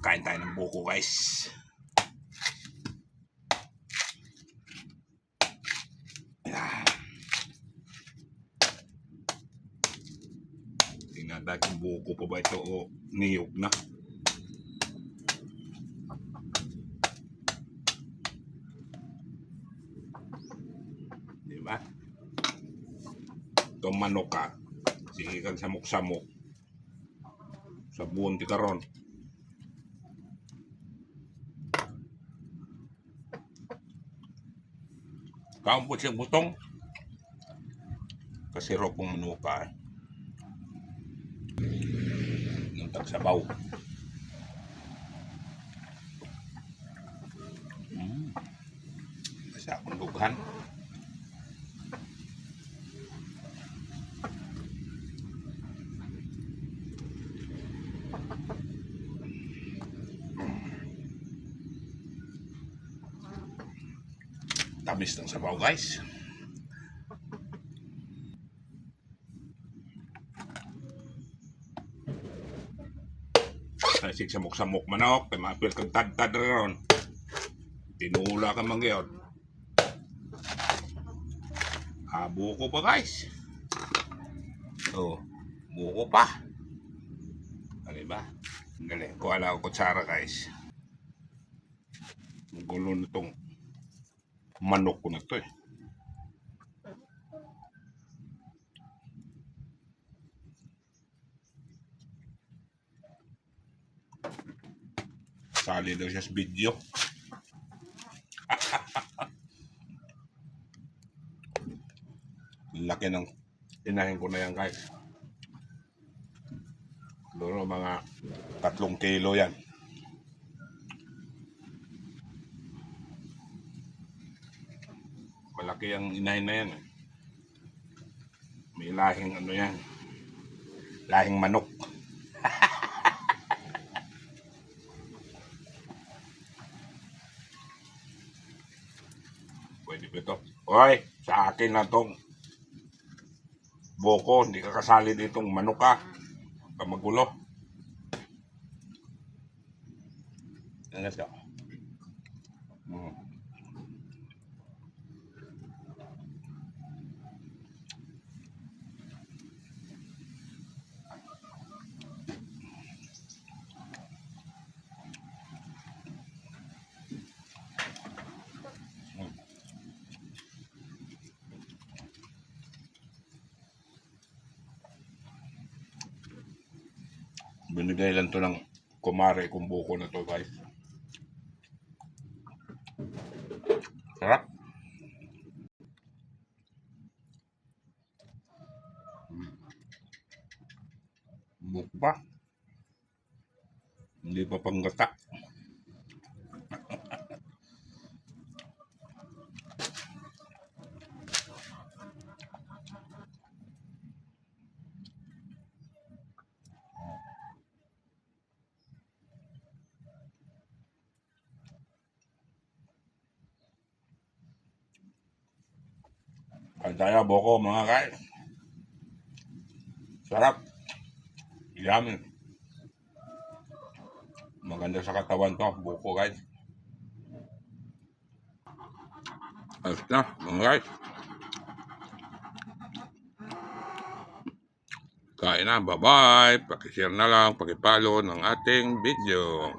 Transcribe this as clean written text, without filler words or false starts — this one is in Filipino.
Kain tayo ng buko, guys. Ayan. Tingnan natin buko pa ba ito o niyog na. Diba? Itong manok ka. Sige kang samok-samok. Sabon ti karon. Kampot siyang butong. Kasi ro kung manuka. Nung tagsabaw. Masya akong dughan. Tamis ng sabaw, guys. Nasig samok-samok manok, kay mapil kang tad-tad ron. Tinula ka mangyayon. Buko pa, guys. Oh, buko pa. Ano ba? Galing. Kuha ako kutsara, guys. Magulo na itong manok ko na ito eh. Sali daw siya sa video. Laki ng inahin ko na yan, guys. Siguro mga 3 kilo yan. Malaki ang inahin na yan eh. May lahing ano yan. Lahing manok. Pwede ba ito? Hoy, sa akin na tong buko, hindi ka kasali ditong manok ka. Magulo. Let's go. Binigay lang to ng kumare kung buko na to, guys. Sarap. Buko pa. Hindi pa panggata. Kain tayo, buko, mga guys. Sarap. Yummy. Maganda sa katawan to, buko, guys. Ayos na, mga guys. Kain na, bye-bye. Pakishare na lang, pakipalo ng ating video.